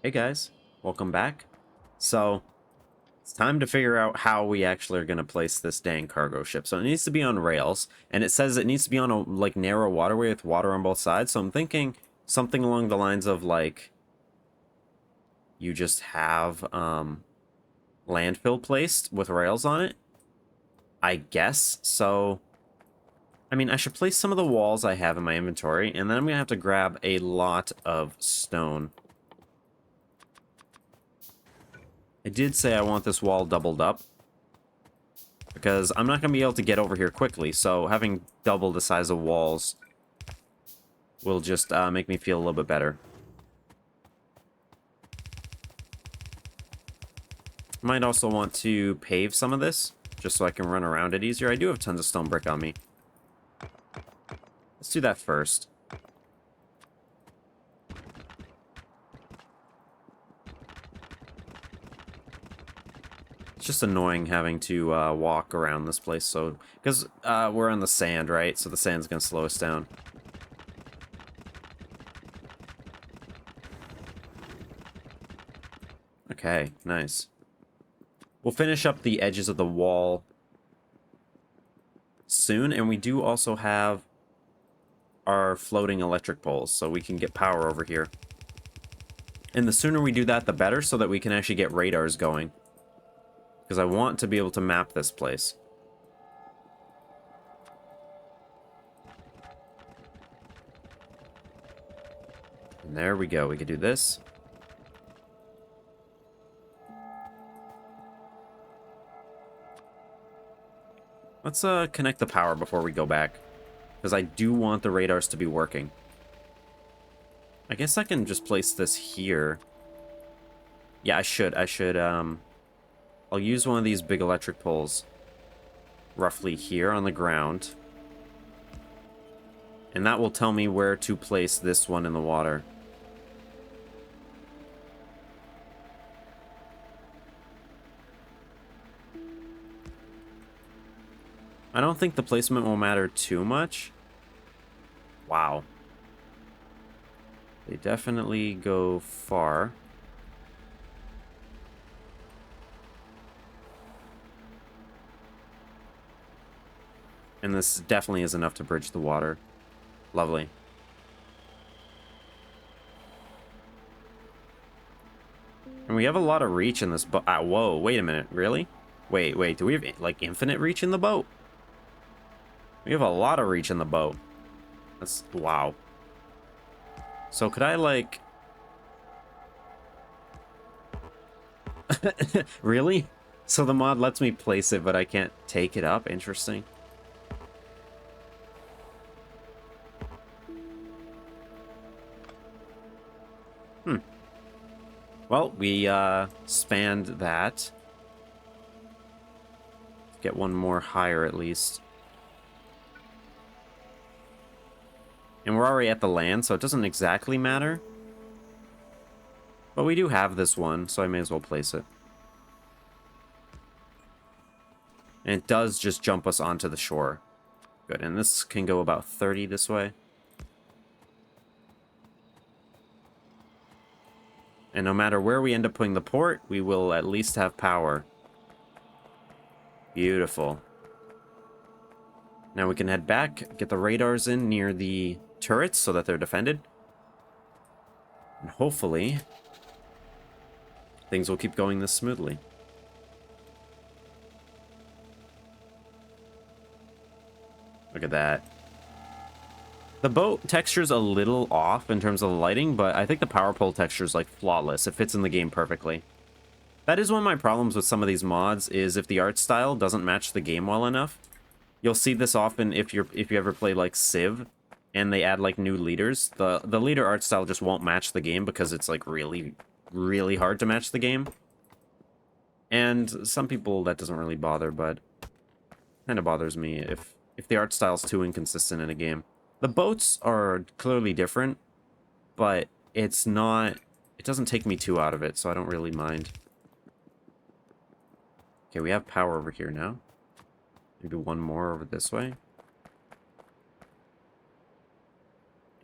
Hey guys, welcome back. So, it's time to figure out how we actually are going to place this dang cargo ship. So it needs to be on rails, and it says it needs to be on a like narrow waterway with water on both sides. So I'm thinking something along the lines of like you just have landfill placed with rails on it. I guess. So I mean, I should place some of the walls I have in my inventory, and then I'm going to have to grab a lot of stone. I did say I want this wall doubled up, because I'm not going to be able to get over here quickly, so having double the size of walls will just make me feel a little bit better. Might also want to pave some of this, just so I can run around it easier. I do have tons of stone brick on me. Let's do that first. It's just annoying having to walk around this place, so because we're on the sand, right? So the sand's going to slow us down. Okay, nice. We'll finish up the edges of the wall soon, and we do also have our floating electric poles, so we can get power over here. And the sooner we do that, the better, so that we can actually get radars going. Because I want to be able to map this place. And there we go, we could do this. Let's connect the power before we go back, because I do want the radars to be working. I guess I can just place this here. Yeah, I should, I'll use one of these big electric poles roughly here on the ground. And that will tell me where to place this one in the water. I don't think the placement will matter too much. Wow. They definitely go far. And this definitely is enough to bridge the water. Lovely. And we have a lot of reach in this boat. Whoa, wait a minute. Really? Wait. Do we have, like, infinite reach in the boat? We have a lot of reach in the boat. That's... wow. So could I, like... really? So the mod lets me place it, but I can't take it up? Interesting. Well, we spanned that. Get one more higher at least. And we're already at the land, so it doesn't exactly matter. But we do have this one, so I may as well place it. And it does just jump us onto the shore. Good, and this can go about 30 this way. And no matter where we end up putting the port, we will at least have power. Beautiful. Now we can head back, get the radars in near the turrets so that they're defended. And hopefully, things will keep going this smoothly. Look at that. The boat texture's a little off in terms of the lighting, but I think the power pole texture is like flawless. It fits in the game perfectly. That is one of my problems with some of these mods, is if the art style doesn't match the game well enough. You'll see this often if you ever play like Civ and they add like new leaders. The leader art style just won't match the game because it's like really hard to match the game. And some people that doesn't really bother, but kind of bothers me if the art style's too inconsistent in a game. The boats are clearly different, but it's not... it doesn't take me too out of it, so I don't really mind. Okay, we have power over here now. Maybe one more over this way.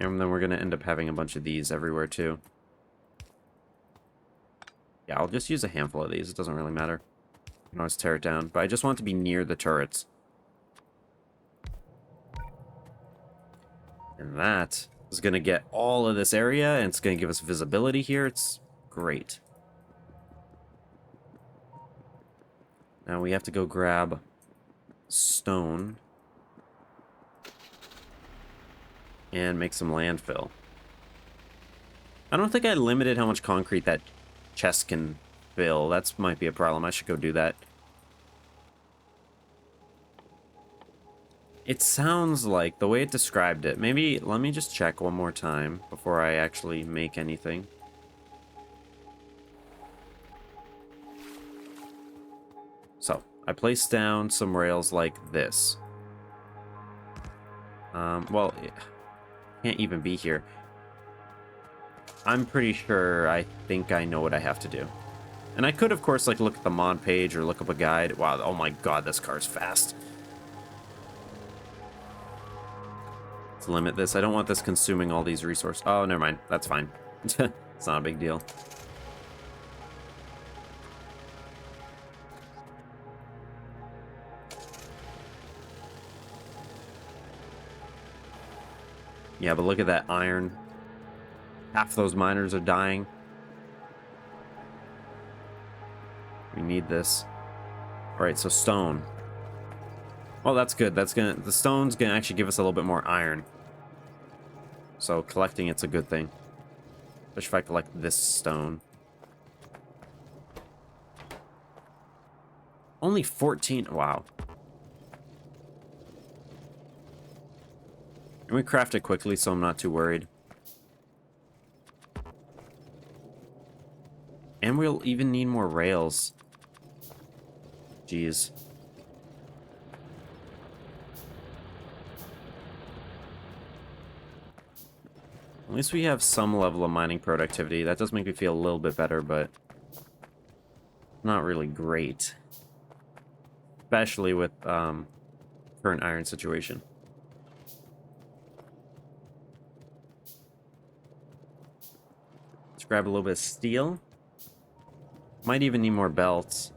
And then we're going to end up having a bunch of these everywhere, too. Yeah, I'll just use a handful of these. It doesn't really matter. You can always tear it down. But I just want it to be near the turrets. And that is going to get all of this area, and it's going to give us visibility here. It's great. Now we have to go grab stone and make some landfill. I don't think I limited how much concrete that chest can fill. That might be a problem. I should go do that. It sounds like, the way it described it, maybe let me just check one more time before I actually make anything. So, I placed down some rails like this. Well, it can't even be here. I'm pretty sure I think I know what I have to do. And I could, of course, like, look at the mod page or look up a guide. Wow, oh my god, this car's fast. Let's limit this. I don't want this consuming all these resources. Oh, never mind. That's fine. It's not a big deal. Yeah, but look at that iron. Half those miners are dying. We need this. Alright, so stone. Well, that's good. The stone's gonna actually give us a little bit more iron. So collecting it's a good thing. Especially if I collect this stone. Only 14. Wow. And we craft it quickly, so I'm not too worried. And we'll even need more rails. Jeez. At least we have some level of mining productivity. That does make me feel a little bit better, but not really great. Especially with current iron situation. Let's grab a little bit of steel. Might even need more belts.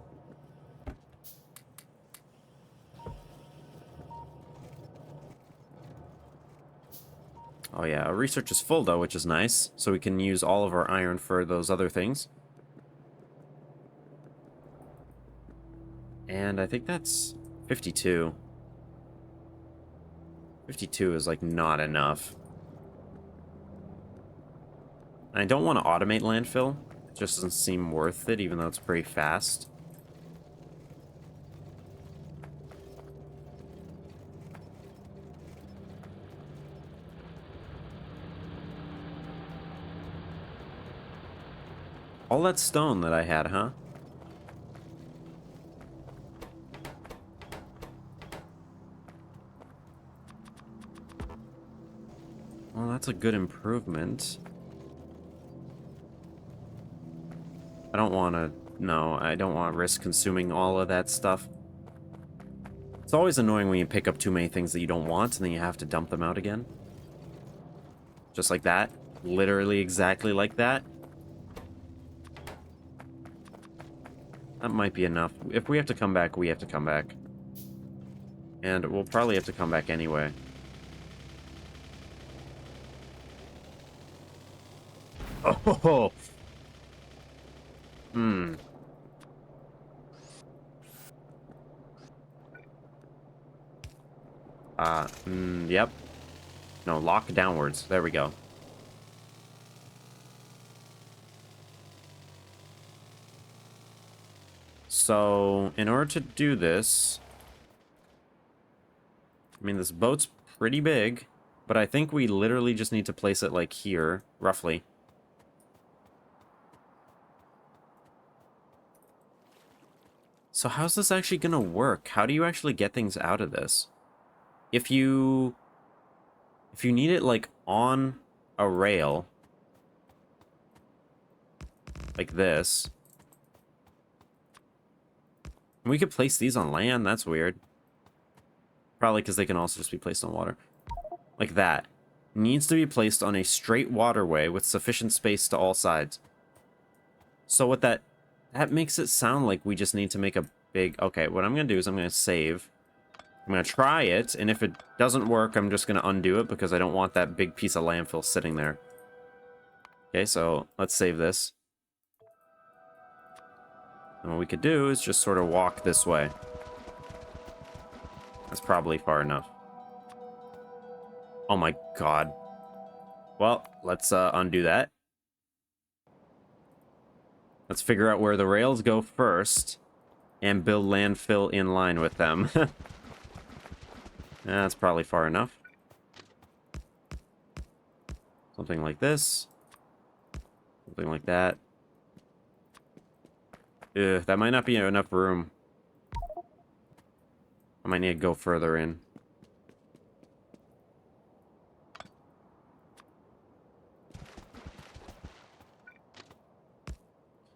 Oh yeah, our research is full though, which is nice. So we can use all of our iron for those other things. And I think that's 52. 52 is like not enough. I don't want to automate landfill. It just doesn't seem worth it, even though it's pretty fast. All that stone that I had, huh? Well, that's a good improvement. I don't want to... No, I don't want to risk consuming all of that stuff. It's always annoying when you pick up too many things that you don't want, and then you have to dump them out again. Just like that. Literally exactly like that. That might be enough. If we have to come back, we have to come back. And we'll probably have to come back anyway. Oh! Hmm. Yep. No, lock downwards. There we go. So, in order to do this... I mean, this boat's pretty big, but I think we literally just need to place it, like, here, roughly. So how's this actually gonna work? How do you actually get things out of this? If you need it, like, on a rail, like this... We could place these on land, that's weird. Probably because they can also just be placed on water. Like that. Needs to be placed on a straight waterway with sufficient space to all sides. So what that That makes it sound like we just need to make a big... Okay, what I'm going to do is I'm going to save. I'm going to try it, and if it doesn't work, I'm just going to undo it because I don't want that big piece of landfill sitting there. Okay, so let's save this. And what we could do is just sort of walk this way. That's probably far enough. Oh my god. Well, let's undo that. Let's figure out where the rails go first and build landfill in line with them. That's probably far enough. Something like this. Something like that. Ugh, that might not be enough room. I might need to go further in.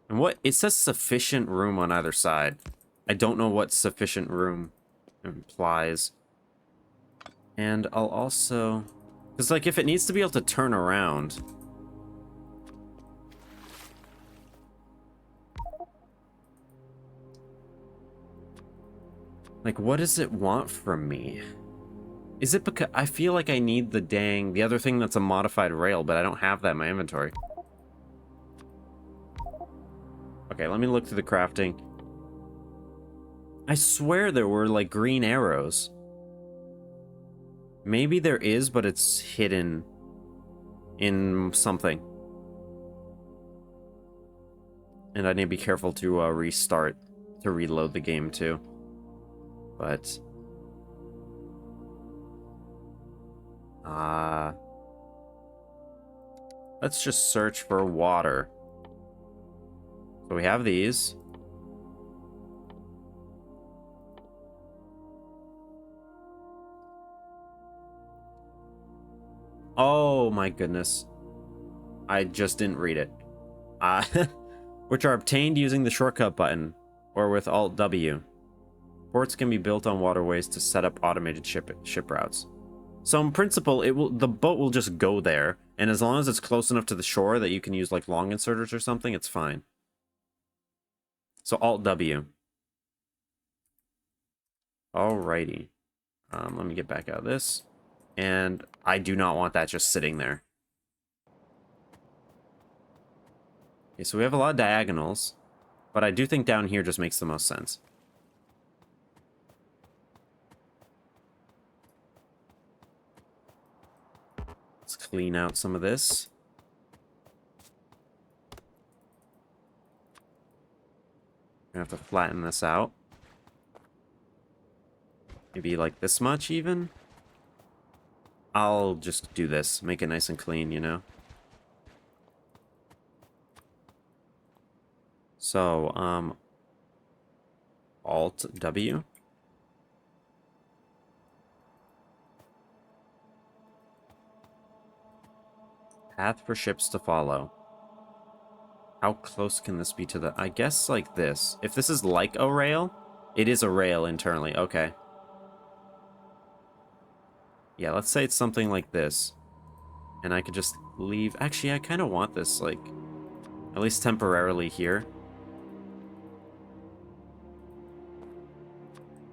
And what? It says sufficient room on either side. I don't know what sufficient room implies. And I'll also... Because, like, if it needs to be able to turn around... Like, what does it want from me? Is it because... I feel like I need the other thing that's a modified rail, but I don't have that in my inventory. Okay, let me look through the crafting. I swear there were, like, green arrows. Maybe there is, but it's hidden in something. And I need to be careful to restart, to reload the game too. But... let's just search for water. So we have these. Oh my goodness. I just didn't read it. Which are obtained using the shortcut button or with Alt W. Ports can be built on waterways to set up automated ship routes. So in principle, the boat will just go there, and as long as it's close enough to the shore that you can use like long inserters or something, it's fine. So Alt W. Alrighty. Let me get back out of this. And I do not want that just sitting there. Okay, so we have a lot of diagonals, but I do think down here just makes the most sense. Let's clean out some of this. I have to flatten this out. Maybe like this much even? I'll just do this. Make it nice and clean, you know? So, Alt W. Path for ships to follow. How close can this be to the... I guess like this. If this is like a rail, it is a rail internally. Okay. Yeah, let's say it's something like this. And I could just leave... Actually, I kind of want this, like, at least temporarily here.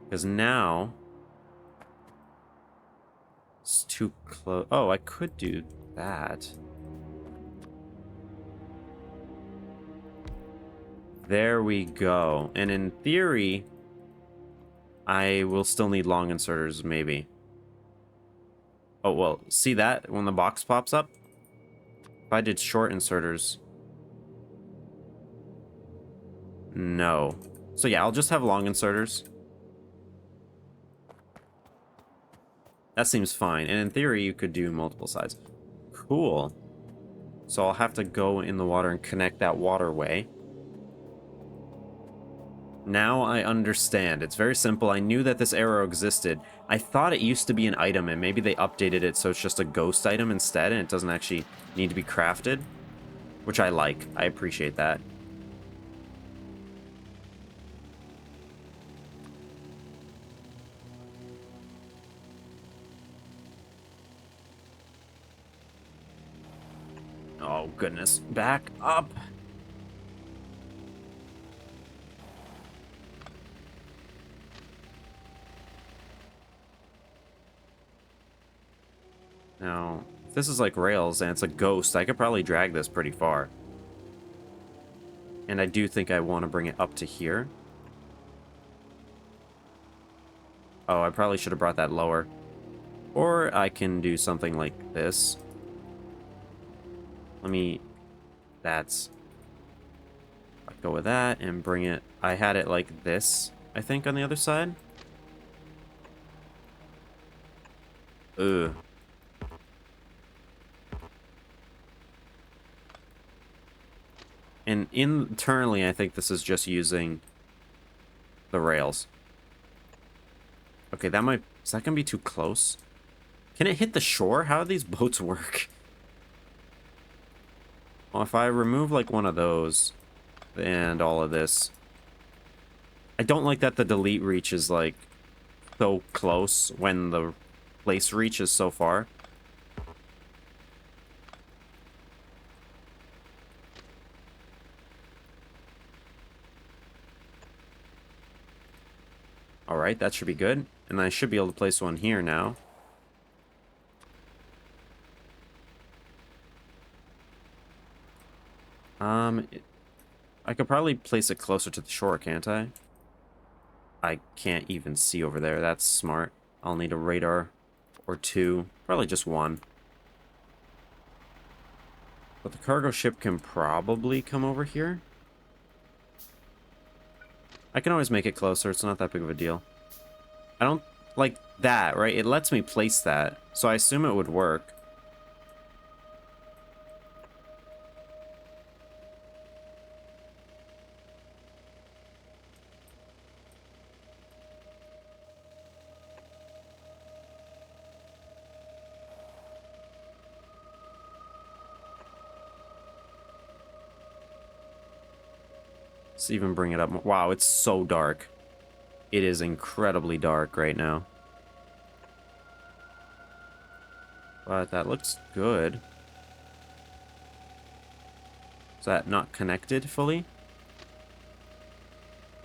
Because now... it's too close. Oh, I could do that. There we go. And in theory, I will still need long inserters, maybe. Oh, well, see that when the box pops up? If I did short inserters... no. So yeah, I'll just have long inserters. That seems fine. And in theory, you could do multiple sides. Cool. So I'll have to go in the water and connect that waterway. Now I understand. It's very simple. I knew that this arrow existed. I thought it used to be an item, and maybe they updated it so it's just a ghost item instead, and it doesn't actually need to be crafted. Which I like. I appreciate that. Oh, goodness. Back up. Now, if this is like rails and it's a ghost, I could probably drag this pretty far. And I do think I want to bring it up to here. Oh, I probably should have brought that lower. Or I can do something like this. Let me... That's... I'll go with that and bring it... I had it like this, I think, on the other side. Ugh. And internally, I think this is just using the rails. Okay, that might... Is that going to be too close? Can it hit the shore? How do these boats work? Well, if I remove, like, one of those and all of this... I don't like that the delete reach is, like, so close when the place reach is so far. Alright, that should be good. And I should be able to place one here now. I could probably place it closer to the shore, can't I? I can't even see over there. That's smart. I'll need a radar or two. Probably just one. But the cargo ship can probably come over here. I can always make it closer. It's not that big of a deal. I don't like that, right? It lets me place that. So I assume it would work. Let's even bring it up more. Wow, it's so dark. It is incredibly dark right now. But that looks good. Is that not connected fully?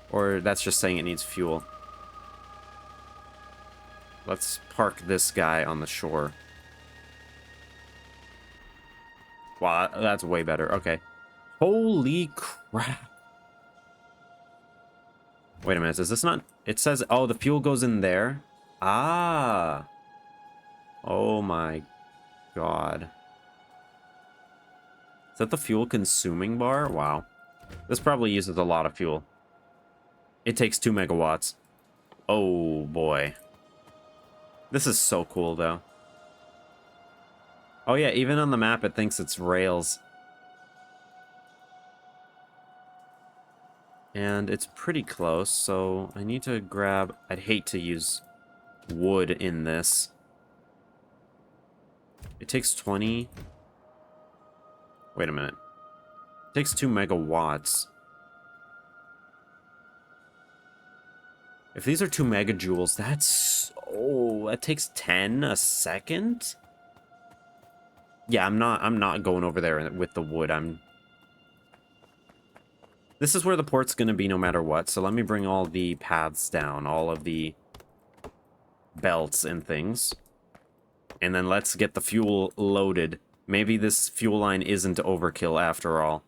Or that's just saying it needs fuel. Let's park this guy on the shore. Wow, that's way better. Okay. Holy crap. Wait a minute, is this not... It says, oh, the fuel goes in there. Ah. Oh my god. Is that the fuel consuming bar? Wow. This probably uses a lot of fuel. It takes 2 megawatts. Oh boy. This is so cool though. Oh yeah, even on the map it thinks it's rails. And it's pretty close, so I need to grab... I'd hate to use wood in this. It takes 20... Wait a minute. It takes 2 megawatts. If these are 2 megajoules, that's... Oh, that takes 10 a second? Yeah, I'm not going over there with the wood. This is where the port's going to be no matter what, so let me bring all the paths down, all of the belts and things. And then let's get the fuel loaded. Maybe this fuel line isn't overkill after all.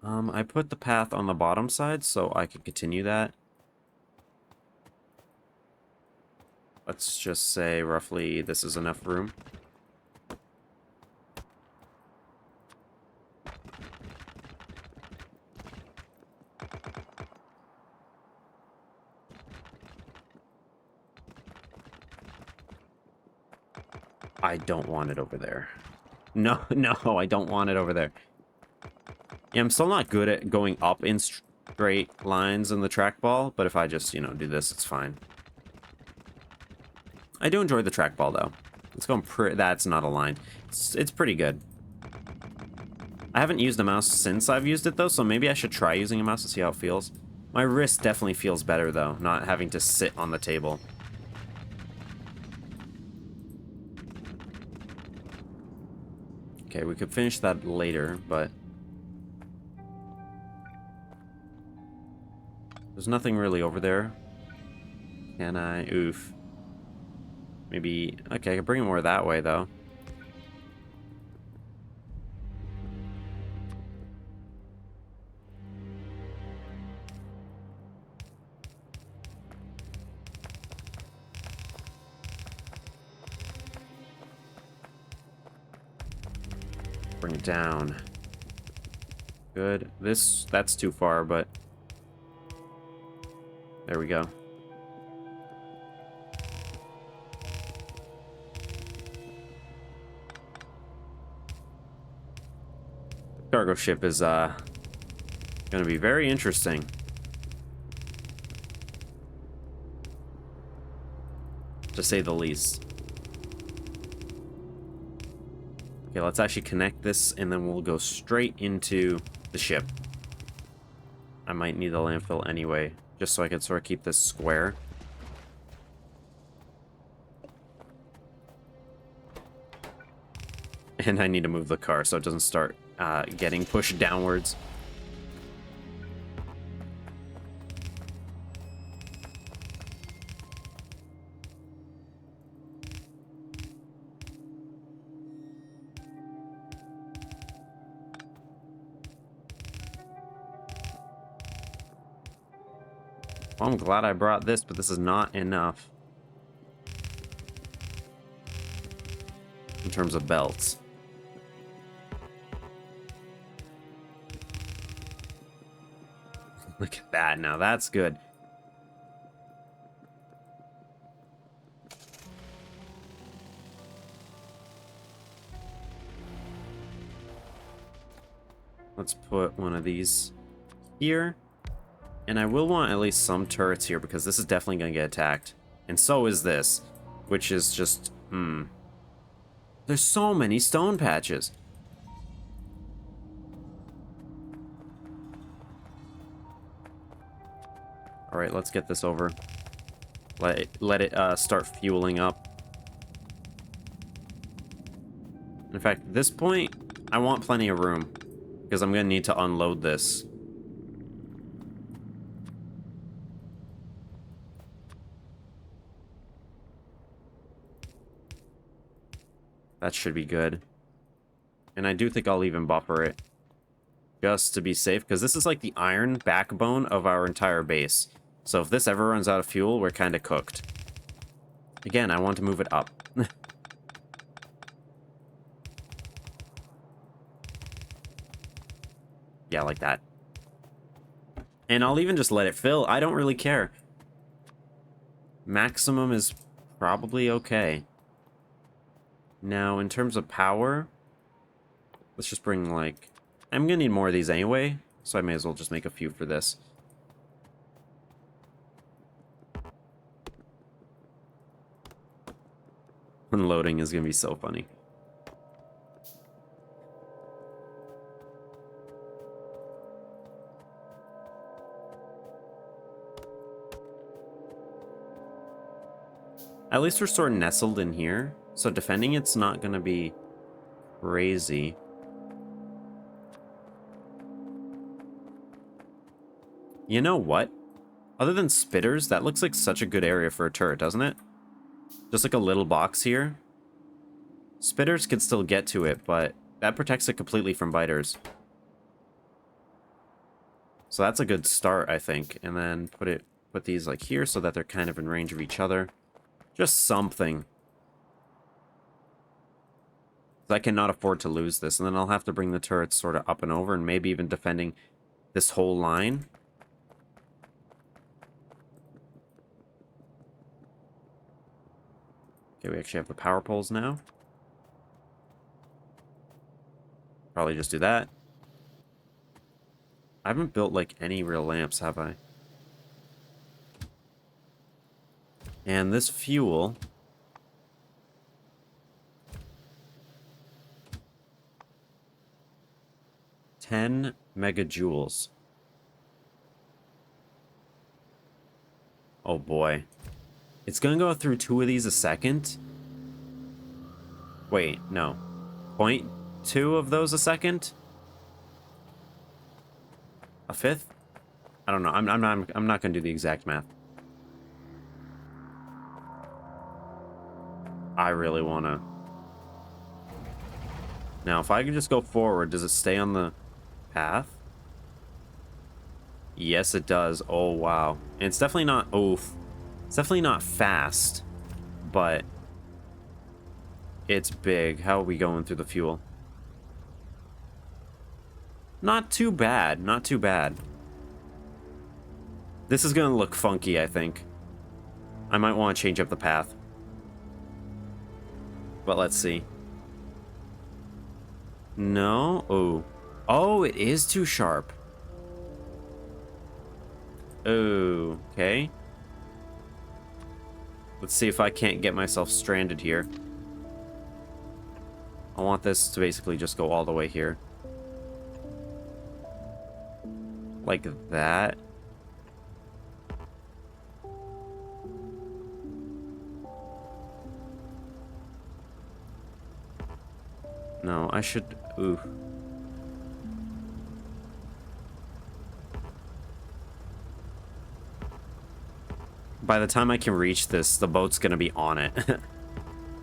I put the path on the bottom side so I can continue that. Let's just say roughly this is enough room. I don't want it over there. No, no, I don't want it over there. Yeah, I'm still not good at going up in straight lines in the trackball, but if I just, you know, do this, it's fine. I do enjoy the trackball, though. It's going that's not aligned. It's pretty good. I haven't used a mouse since I've used it, though, so maybe I should try using a mouse to see how it feels. My wrist definitely feels better, though, not having to sit on the table. Okay, we could finish that later, but... There's nothing really over there. Can I? Oof. Maybe... Okay, I can bring it more that way, though. Bring it down. Good. That's too far, but... There we go. Cargo ship is, gonna be very interesting. To say the least. Okay, let's actually connect this, and then we'll go straight into the ship. I might need the landfill anyway, just so I can sort of keep this square. And I need to move the car so it doesn't start getting pushed downwards. Well, I'm glad I brought this, but this is not enough. In terms of belts. Look at that, now that's good. Let's put one of these here. And I will want at least some turrets here, because this is definitely going to get attacked. And so is this, which is just, There's so many stone patches. Alright, let's get this over. Let it start fueling up. In fact, at this point, I want plenty of room, because I'm going to need to unload this. That should be good. And I do think I'll even buffer it. Just to be safe, because this is like the iron backbone of our entire base. So if this ever runs out of fuel, we're kind of cooked. Again, I want to move it up. Yeah, like that. And I'll even just let it fill. I don't really care. Maximum is probably okay. Now, in terms of power, let's just bring, like... I'm gonna need more of these anyway, so I may as well just make a few for this. Unloading is gonna be so funny. At least we're sort of nestled in here, so defending it's not gonna be crazy. You know what? Other than spitters, that looks like such a good area for a turret, doesn't it? Just like a little box here. Spitters could still get to it, but that protects it completely from biters. So that's a good start, I think. And then put these like here so that they're kind of in range of each other. Just something. I cannot afford to lose this, and then I'll have to bring the turrets sort of up and over, and maybe even defending this whole line. Okay, we actually have the power poles now. Probably just do that. I haven't built, like, any real lamps, have I? And this fuel... 10 megajoules. Oh boy. It's gonna go through 2 of these a second? Wait, no. 0.2 of those a second? A fifth? I don't know. I'm not gonna do the exact math. I really wanna. Now, if I could just go forward, does it stay on the path? Yes, it does. Oh, wow. And it's definitely not... Oof. It's definitely not fast, but it's big. How are we going through the fuel? Not too bad. Not too bad. This is going to look funky, I think. I might want to change up the path. But let's see. No? Oh. Oh, it is too sharp. Oh, okay. Let's see if I can't get myself stranded here. I want this to basically just go all the way here. Like that. No, I should... Ooh. By the time I can reach this, the boat's gonna be on it.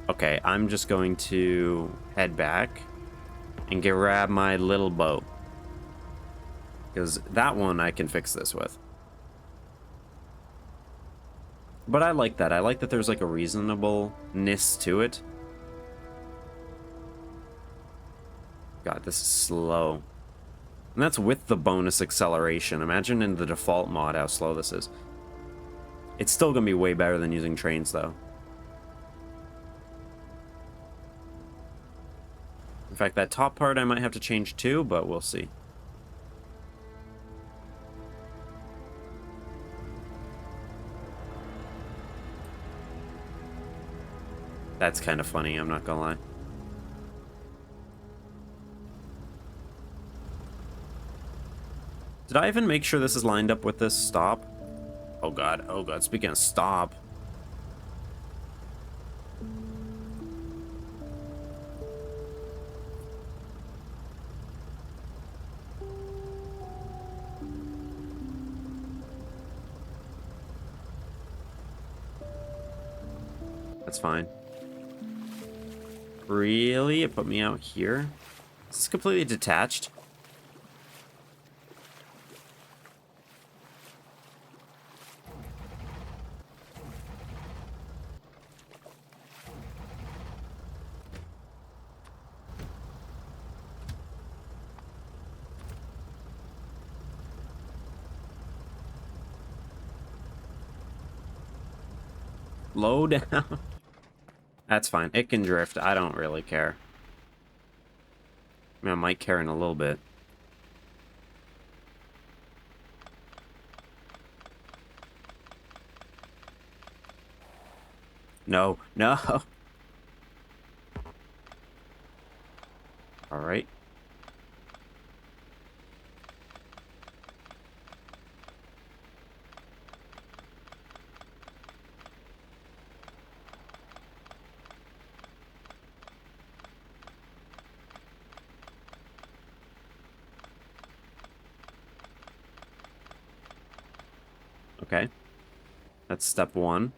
Okay, I'm just going to head back and grab my little boat. Because that one I can fix this with. But I like that. I like that there's like a reasonableness to it. God, this is slow. And that's with the bonus acceleration. Imagine in the default mod how slow this is. It's still going to be way better than using trains, though. In fact, that top part I might have to change too, but we'll see. That's kind of funny, I'm not gonna lie. Did I even make sure this is lined up with this stop? Oh god, speaking of stop. That's fine. Really? It put me out here? Is this completely detached? Low down? That's fine. It can drift. I don't really care. I mean, I might care in a little bit. No, no. All right. Okay. That's step one.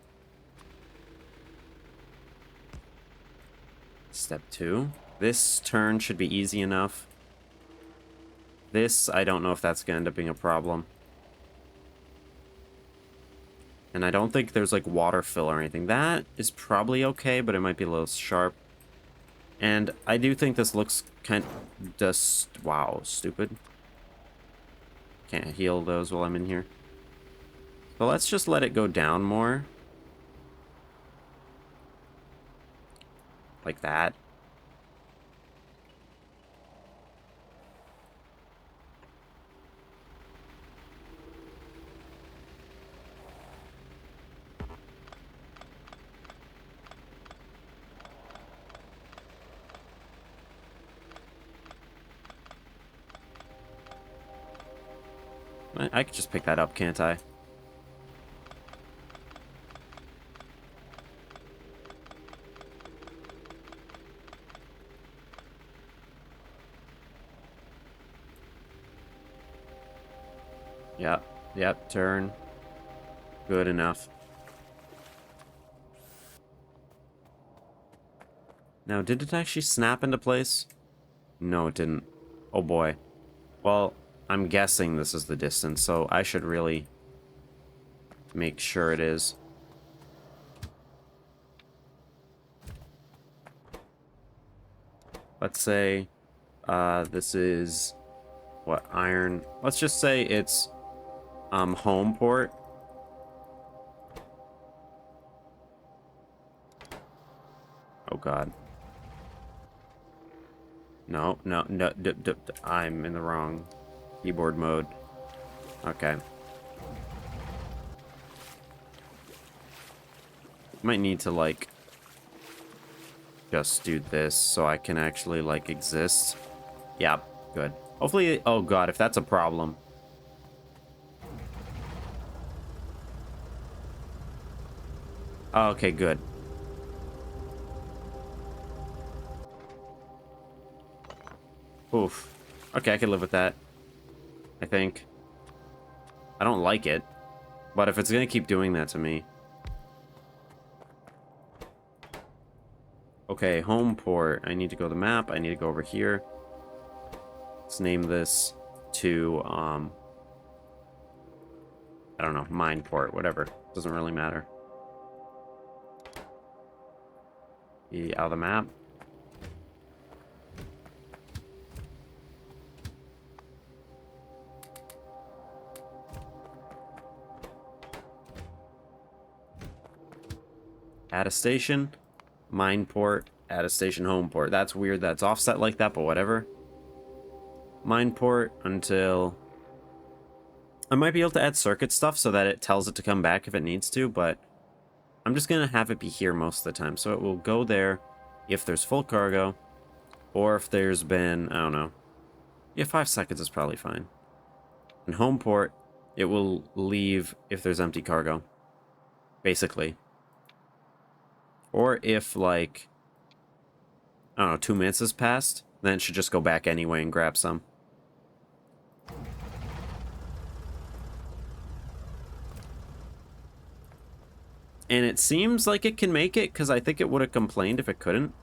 Step two. This turn should be easy enough. This, I don't know if that's going to end up being a problem. And I don't think there's like water fill or anything. That is probably okay, but it might be a little sharp. And I do think this looks kind of just... Wow, stupid. Can't heal those while I'm in here. So let's just let it go down more. Like that. I could just pick that up, can't I? Yeah, Yep, turn. Good enough. Now, did it actually snap into place? No, it didn't. Oh boy. Well, I'm guessing this is the distance, so I should really make sure it is. Let's say this is what, iron. Let's just say it's home port. Oh god. No, no, no, I'm in the wrong keyboard mode. Okay. Might need to like just do this so I can actually like exist. Yeah, good. Hopefully, oh god, if that's a problem. Okay, good. Oof. Okay, I can live with that. I think. I don't like it, but if it's gonna keep doing that to me. Okay, home port. I need to go to the map. I need to go over here. Let's name this to, I don't know, mine port, whatever. Doesn't really matter. Be out of the map. Add a station, mine port, add a station, home port. That's weird that's offset like that, but whatever. Mine port until... I might be able to add circuit stuff so that it tells it to come back if it needs to, but I'm just going to have it be here most of the time. So it will go there if there's full cargo, or if there's been, I don't know. Yeah, 5 seconds is probably fine. And home port, it will leave if there's empty cargo, basically. Or if, like, I don't know, 2 minutes has passed, then it should just go back anyway and grab some. And it seems like it can make it, because I think it would have complained if it couldn't.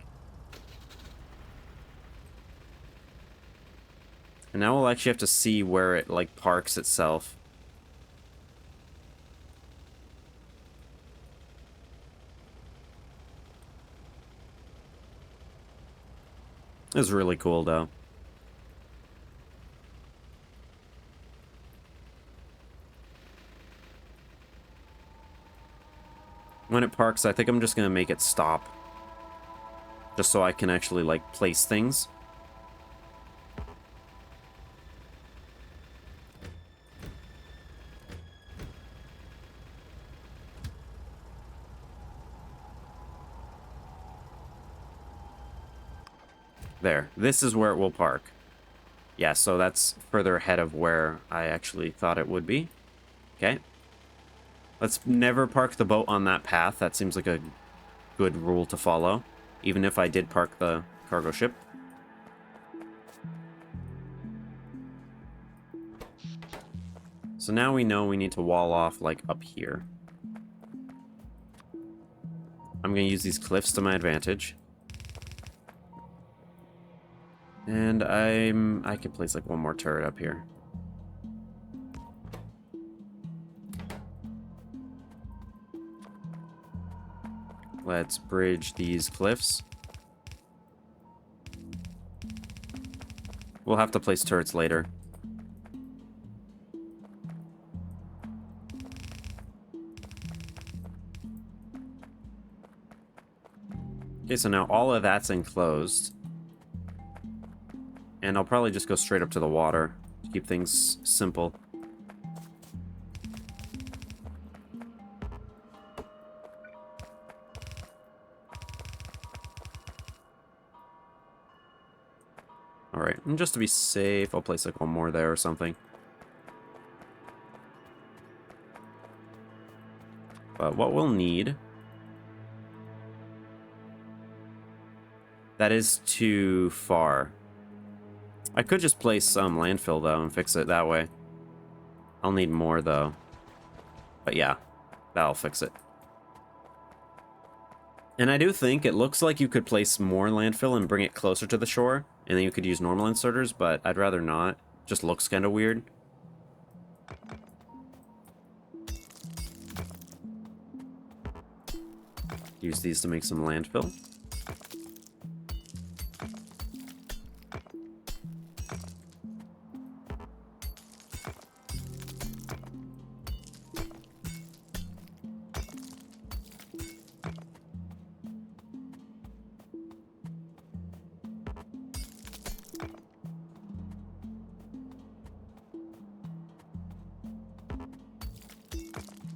And now we'll actually have to see where it, like, parks itself. It's really cool, though. When it parks, I think I'm just going to make it stop. Just so I can actually, like, place things. There. This is where it will park. Yeah, so that's further ahead of where I actually thought it would be. Okay. Let's never park the boat on that path. That seems like a good rule to follow. Even if I did park the cargo ship. So now we know we need to wall off, like, up here. I'm going to use these cliffs to my advantage. And I can place, like, one more turret up here. Let's bridge these cliffs. We'll have to place turrets later. Okay, so now all of that's enclosed. And I'll probably just go straight up to the water to keep things simple. Alright, and just to be safe, I'll place like one more there or something. But what we'll need... That is too far. I could just place some landfill, though, and fix it that way. I'll need more, though. But yeah, that'll fix it. And I do think it looks like you could place more landfill and bring it closer to the shore, and then you could use normal inserters, but I'd rather not. Just looks kind of weird. Use these to make some landfill.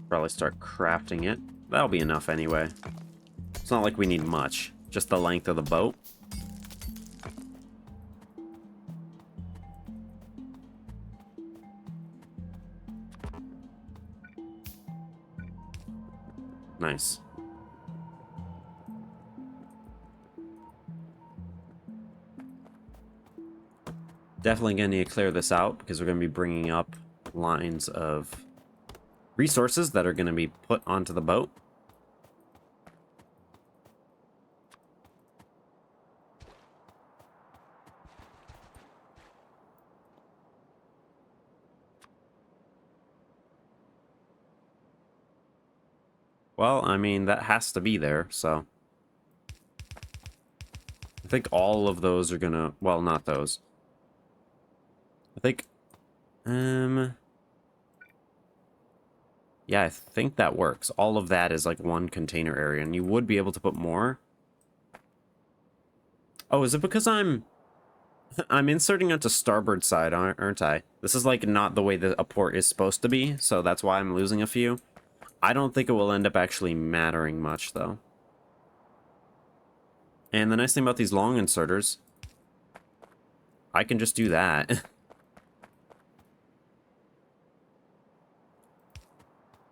Probably start crafting it. That'll be enough anyway. It's not like we need much. Just the length of the boat. Nice. Definitely gonna need to clear this out because we're gonna be bringing up lines of resources that are gonna be put onto the boat. Well, I mean, that has to be there, so. I think all of those are gonna, well, not those. I think, yeah, I think that works. All of that is like one container area, and you would be able to put more. Oh, is it because I'm inserting onto starboard side, aren't I? This is like not the way that a port is supposed to be, so that's why I'm losing a few. I don't think it will end up actually mattering much, though. And the nice thing about these long inserters, I can just do that.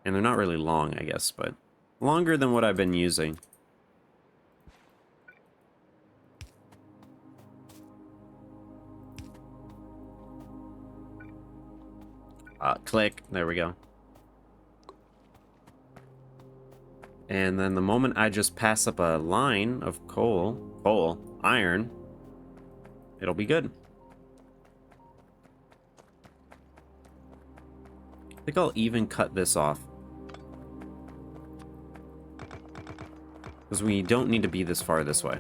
And they're not really long, I guess, but longer than what I've been using. Click. There we go. And then the moment I just pass up a line of iron, it'll be good. I think I'll even cut this off. Because we don't need to be this far this way.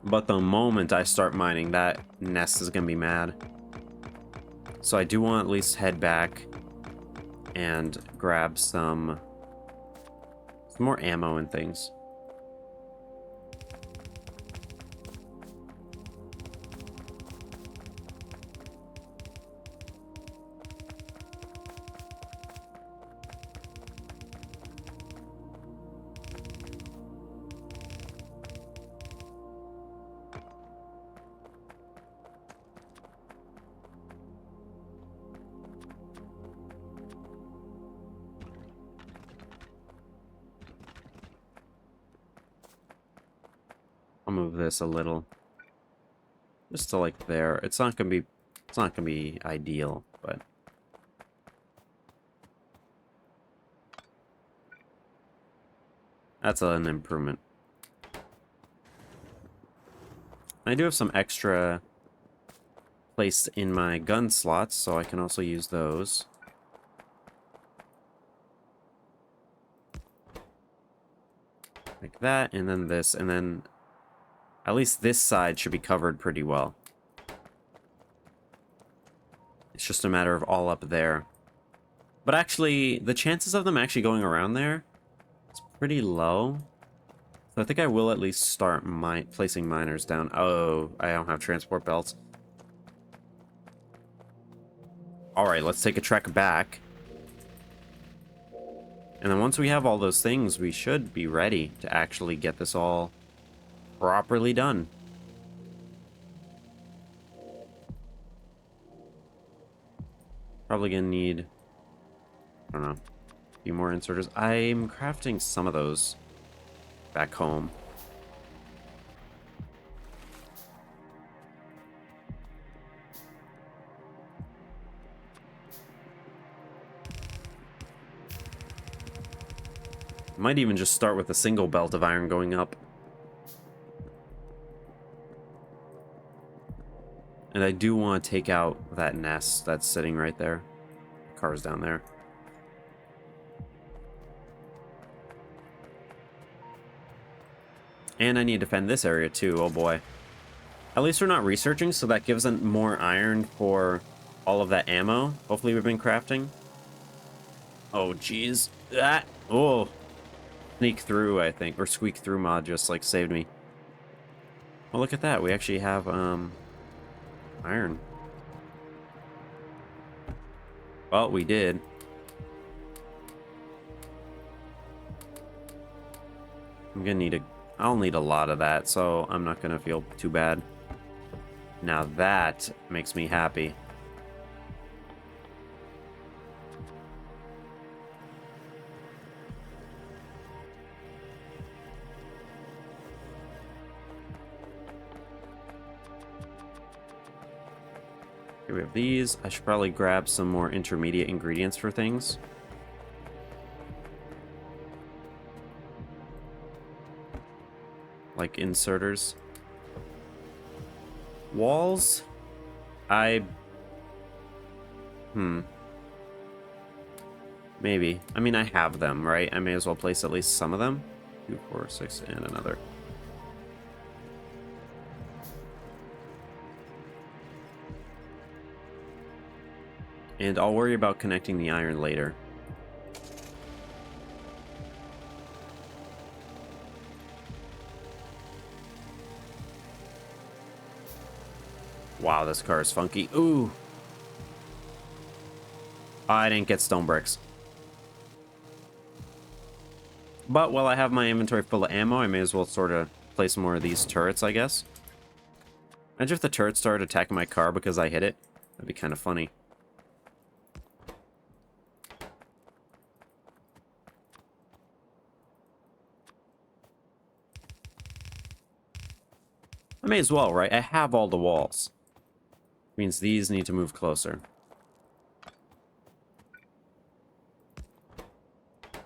But the moment I start mining, that nest is going to be mad. So I do want to at least head back and grab some more ammo and things. I'll move this a little. Just to like there. It's not gonna be ideal, but that's an improvement. I do have some extra placed in my gun slots, so I can also use those. Like that, and then this, and then at least this side should be covered pretty well. It's just a matter of all up there. But actually, the chances of them actually going around there is pretty low. So I think I will at least start placing miners down. Oh, I don't have transport belts. Alright, let's take a trek back. And then once we have all those things, we should be ready to actually get this all properly done. Probably gonna need, I don't know, a few more inserters. I'm crafting some of those back home. Might even just start with a single belt of iron going up. And I do want to take out that nest that's sitting right there. The car's down there. And I need to defend this area too, oh boy. At least we're not researching, so that gives them more iron for all of that ammo. Hopefully we've been crafting. Oh, jeez. Ah! Oh! Sneak through, I think. Or squeak through mod just, like, saved me. Well, look at that. We actually have, iron. Well, we did. I'm gonna need I'll need a lot of that, so I'm not gonna feel too bad. Now that makes me happy. Here we have these. I should probably grab some more intermediate ingredients for things. Like inserters. Walls? Maybe. I mean, I have them, right? I may as well place at least some of them. 2, 4, 6, and another. And I'll worry about connecting the iron later. Wow, this car is funky. Ooh! I didn't get stone bricks. But while I have my inventory full of ammo, I may as well sort of place more of these turrets, I guess. Imagine if the turrets started attacking my car because I hit it. That'd be kind of funny. I may as well, right? I have all the walls. Means these need to move closer.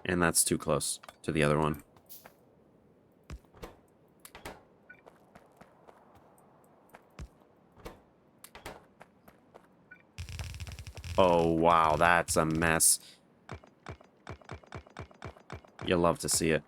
And that's too close to the other one. Oh, wow, that's a mess. You'll love to see it.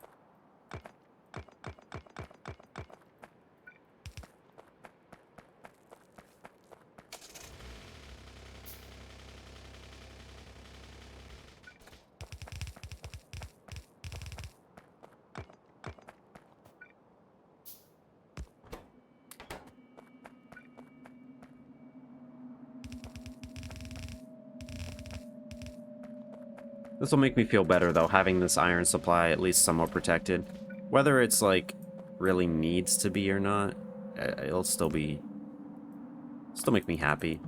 This will make me feel better, though, having this iron supply at least somewhat protected. Whether it's, like, really needs to be or not, it'll still be... still make me happy.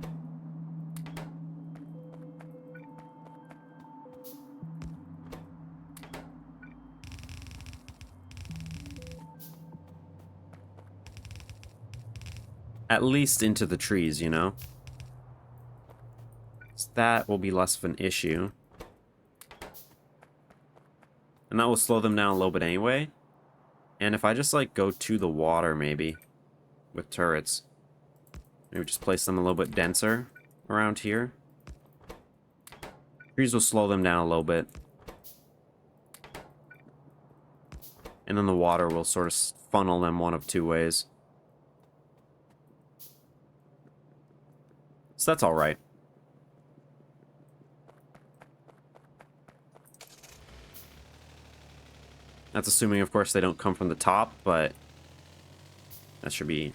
At least into the trees, you know? So that will be less of an issue. And that will slow them down a little bit anyway. And if I just, like, go to the water, maybe, with turrets. Maybe just place them a little bit denser around here. Trees will slow them down a little bit. And then the water will sort of funnel them one of two ways. So that's alright. That's assuming, of course, they don't come from the top, but that should be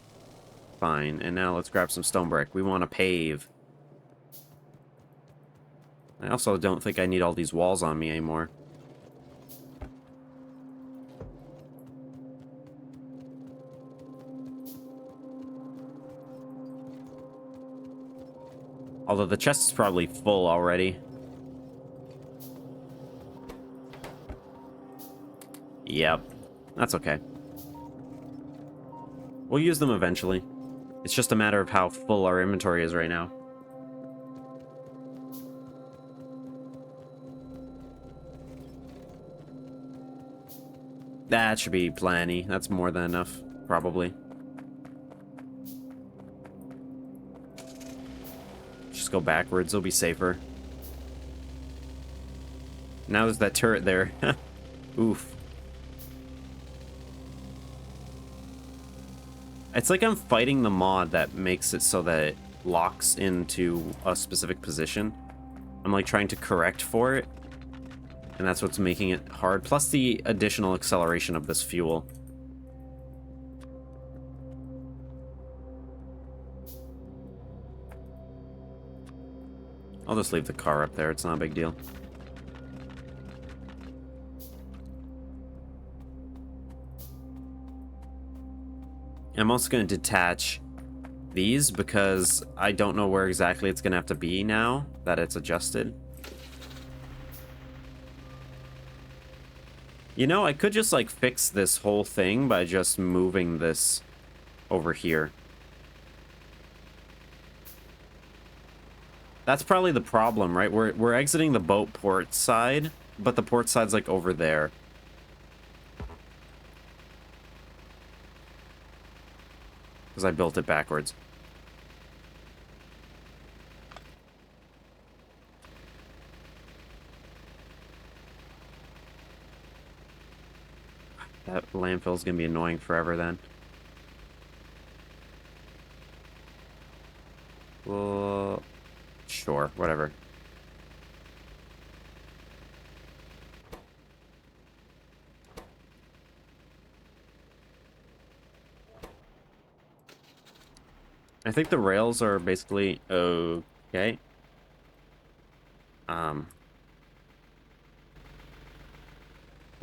fine. And now let's grab some stone brick. We want to pave. I also don't think I need all these walls on me anymore. Although the chest is probably full already. Yep. That's okay. We'll use them eventually. It's just a matter of how full our inventory is right now. That should be plenty. That's more than enough, probably. Just go backwards, it'll be safer. Now there's that turret there. Oof. It's like I'm fighting the mod that makes it so that it locks into a specific position. I'm like trying to correct for it, and that's what's making it hard. Plus the additional acceleration of this fuel. I'll just leave the car up there. It's not a big deal. I'm also going to detach these because I don't know where exactly it's going to have to be now that it's adjusted. You know, I could just like fix this whole thing by just moving this over here. That's probably the problem, right? We're exiting the boat port side, but the port side's like over there. Because I built it backwards. That landfill's gonna be annoying forever then. Well, sure, whatever. I think the rails are basically okay. The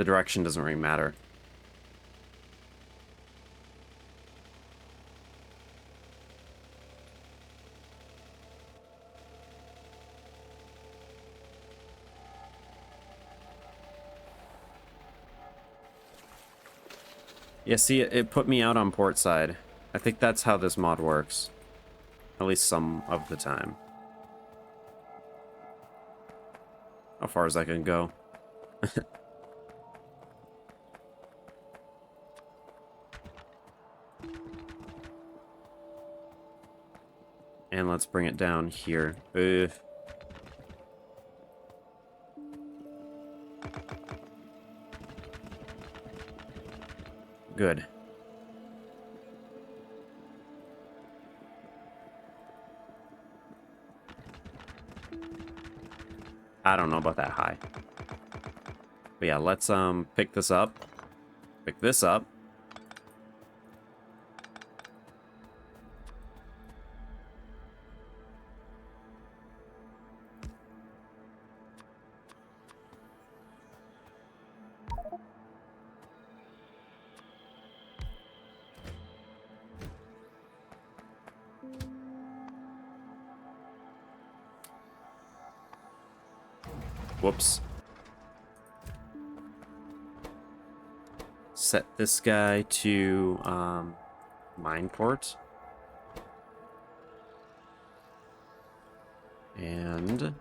direction doesn't really matter. Yeah, see, it put me out on port side. I think that's how this mod works. At least some of the time. How far as I can go. And let's bring it down here. Ugh. Good. I don't know about that high. But yeah, let's pick this up. Pick this up. Whoops. Set this guy to mine port. And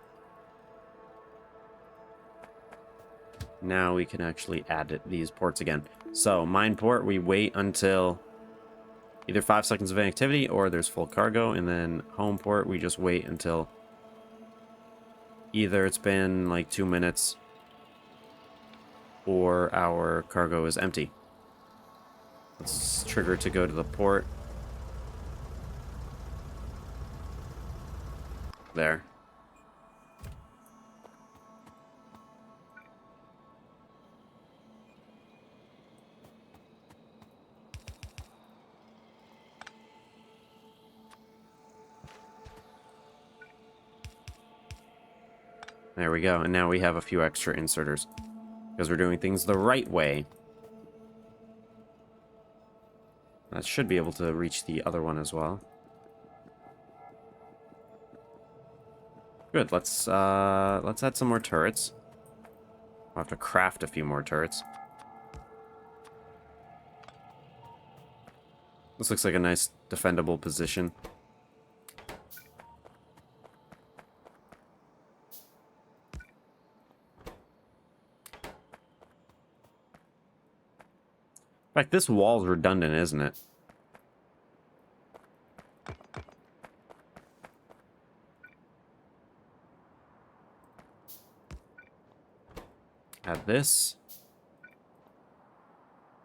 now we can actually add these ports again. So mine port, we wait until either 5 seconds of inactivity or there's full cargo, and then home port, we just wait until either it's been like 2 minutes or our cargo is empty. Let's trigger to go to the port. There. There we go. And now we have a few extra inserters because we're doing things the right way. That should be able to reach the other one as well. Good. Let's add some more turrets. I'll have to craft a few more turrets. This looks like a nice defendable position. fact, this wall's redundant, isn't it? Add this.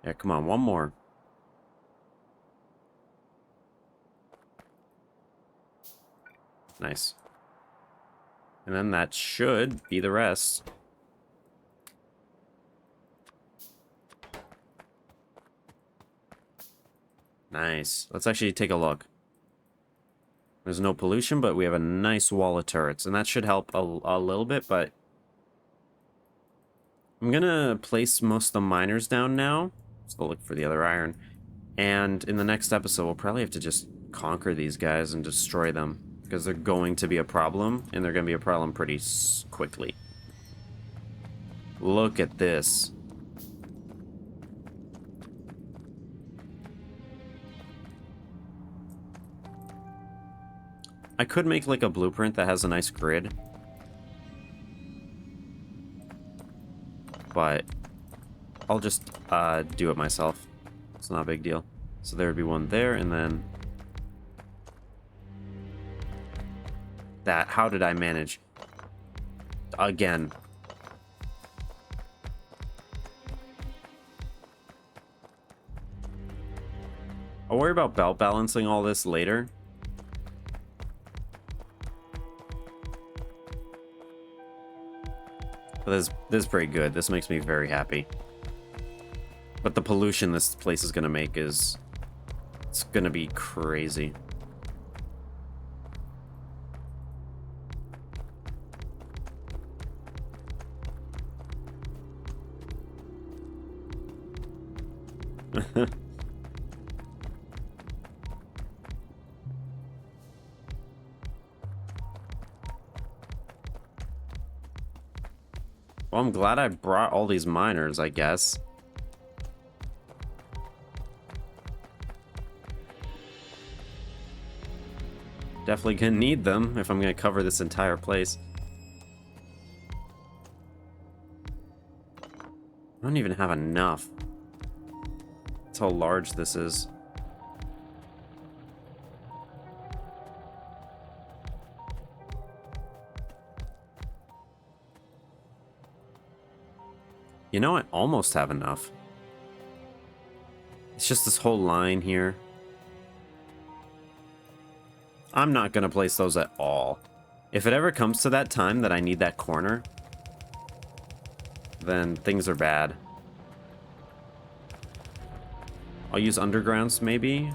Yeah, come on, one more. Nice. And then that should be the rest. Nice. Let's actually take a look. There's no pollution, but we have a nice wall of turrets. And that should help a little bit, but... I'm gonna place most of the miners down now. Let's go look for the other iron. And in the next episode, we'll probably have to just conquer these guys and destroy them. Because they're going to be a problem, and they're going to be a problem pretty quickly. Look at this. I could make like a blueprint that has a nice grid. But I'll just do it myself. It's not a big deal. So there would be one there, and then... that. How did I manage? Again. I'll worry about belt balancing all this later. But this is pretty good. This makes me very happy. But the pollution this place is gonna make is... it's gonna be crazy. Well, I'm glad I brought all these miners, I guess. Definitely gonna need them if I'm gonna cover this entire place. I don't even have enough. That's how large this is. You know, I almost have enough. It's just this whole line here. I'm not gonna place those at all. If it ever comes to that time that I need that corner, then things are bad. I'll use undergrounds, maybe.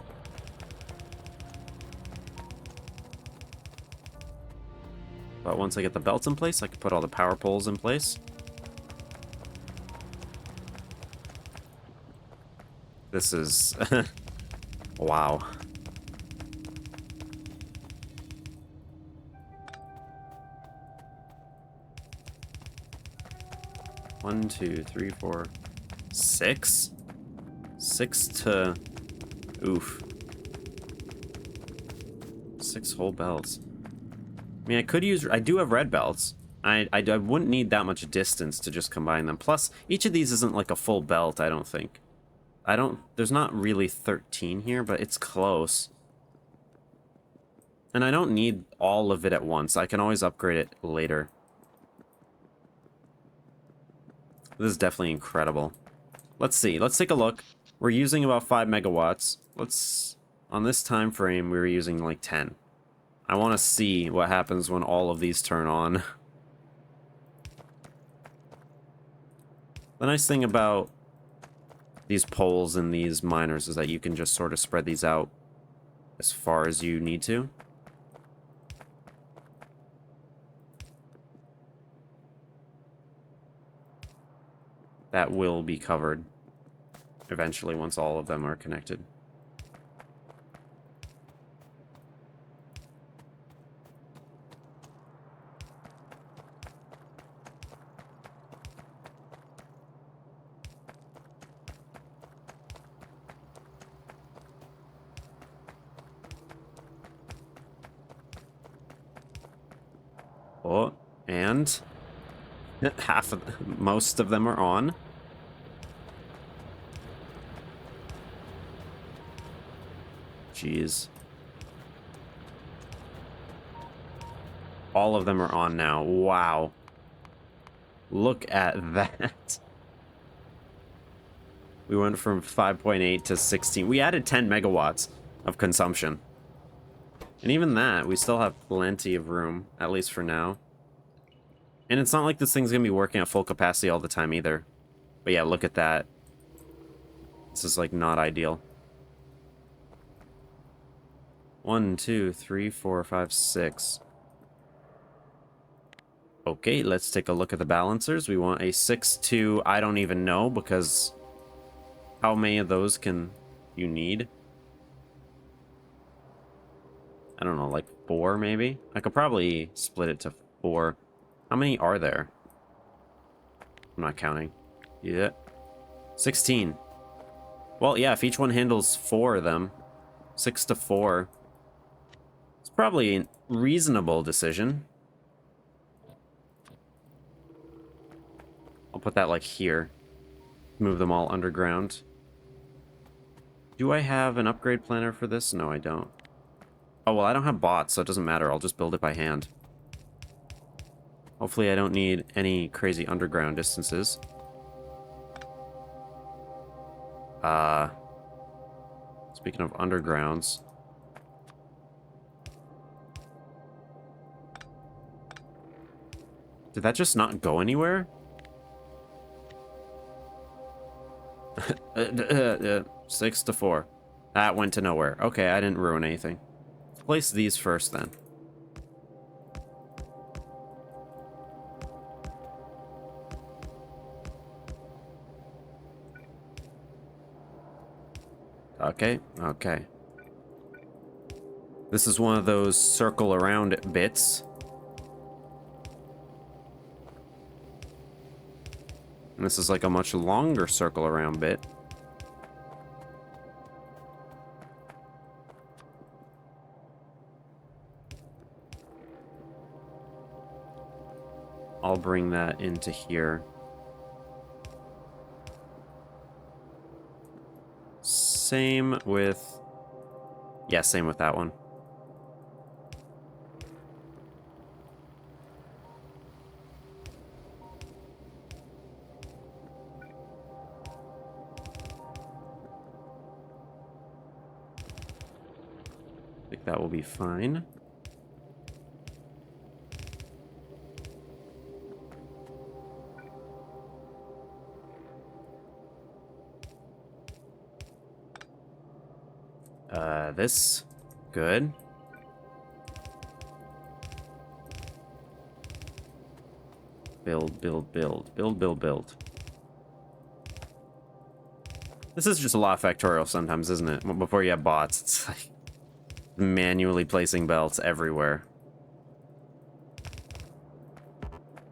But once I get the belts in place, I can put all the power poles in place. This is... wow. One, two, three, four, six? 6 to... oof. 6 whole belts. I mean, I could use... I do have red belts. I wouldn't need that much distance to just combine them. Plus, each of these isn't like a full belt, I don't think. There's not really 13 here, but it's close. And I don't need all of it at once. I can always upgrade it later. This is definitely incredible. Let's see. Let's take a look. We're using about 5 megawatts. On this time frame, we were using like 10. I want to see what happens when all of these turn on. The nice thing about these poles and these miners is that you can just sort of spread these out as far as you need to. That will be covered eventually once all of them are connected. Oh, and most of them are on. jeez. All of them are on now. Wow. Look at that. We went from 5.8 to 16. We added 10 megawatts of consumption. And even that, we still have plenty of room, at least for now. And it's not like this thing's going to be working at full capacity all the time either. But yeah, look at that. This is, like, not ideal. 1, 2, 3, 4, 5, 6. Okay, let's take a look at the balancers. We want a 6 to I don't even know, because how many of those can you need? I don't know, like 4 maybe? I could probably split it to 4. How many are there? I'm not counting. Yeah. 16. Well, yeah, if each one handles 4 of them, 6 to 4. It's probably a reasonable decision. I'll put that like here. Move them all underground. Do I have an upgrade planner for this? No, I don't. Oh, well, I don't have bots, so it doesn't matter. I'll just build it by hand. Hopefully I don't need any crazy underground distances. Speaking of undergrounds. Did that just not go anywhere? 6 to 4. That went to nowhere. Okay, I didn't ruin anything. Let's place these first then. Okay, okay. This is one of those circle around bits. And this is like a much longer circle around bit. I'll bring that into here. Same with... Yeah, same with that one. I think that will be fine. This. Good. Build, build, build. Build, build, build. This is just a lot of Factorio sometimes, isn't it? Before you have bots, it's like manually placing belts everywhere.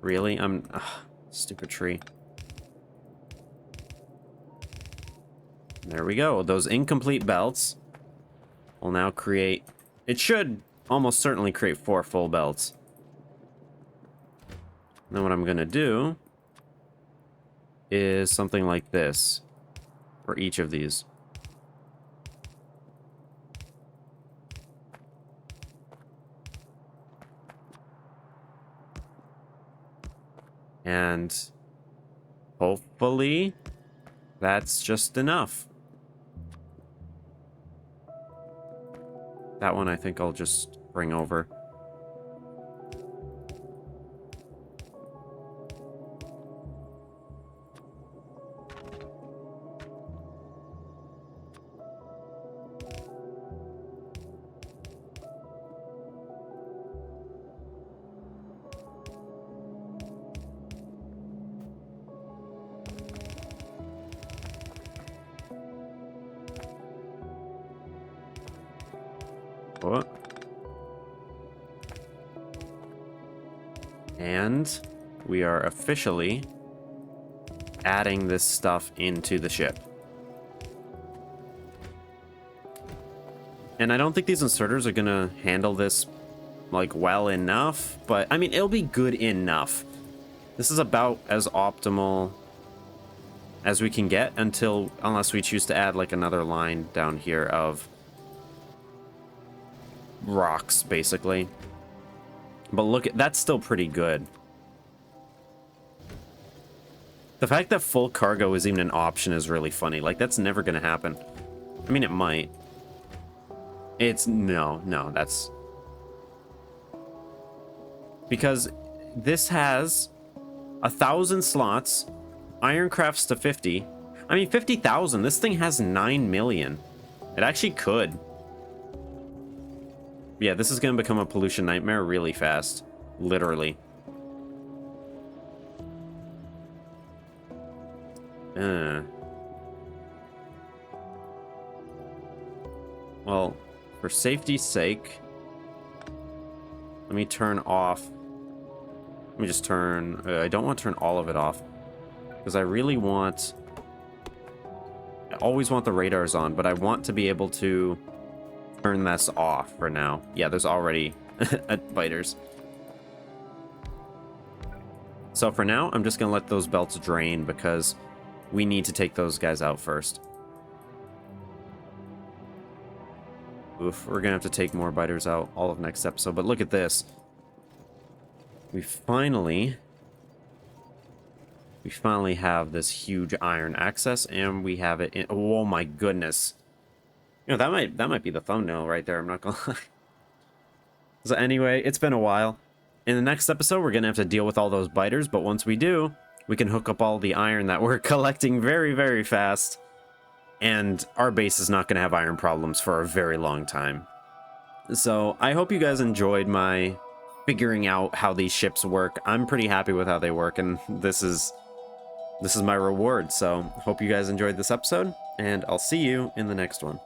Really? Ugh, stupid tree. There we go. Those incomplete belts will now create... It should almost certainly create 4 full belts. Then what I'm going to do is something like this for each of these. And hopefully that's just enough. That one I think I'll just bring over. What? And we are officially adding this stuff into the ship. And I don't think these inserters are gonna handle this like well enough, but I mean, it'll be good enough. This is about as optimal as we can get unless we choose to add like another line down here of rocks, basically. But look, that's still pretty good. The fact that full cargo is even an option is really funny. Like, that's never going to happen. I mean, it might. No, that's... Because this has 1,000 slots, iron crafts to 50. I mean, 50,000. This thing has 9 million. It actually could. Yeah, this is going to become a pollution nightmare really fast. Literally. Well, for safety's sake, let me turn off. Let me just turn... I don't want to turn all of it off. Because I really want... I always want the radars on, but I want to be able to turn this off for now. Yeah, there's already biters. So for now, I'm just going to let those belts drain because we need to take those guys out first. Oof, we're going to have to take more biters out all of next episode. But look at this. We finally have this huge iron access, and we have it in... Oh my goodness. You know, that might be the thumbnail right there, I'm not gonna lie. So anyway, it's been a while. In the next episode, we're gonna have to deal with all those biters, but once we do, we can hook up all the iron that we're collecting very, very fast. And our base is not gonna have iron problems for a very long time. So I hope you guys enjoyed my figuring out how these ships work. I'm pretty happy with how they work, and this is my reward. So hope you guys enjoyed this episode, and I'll see you in the next one.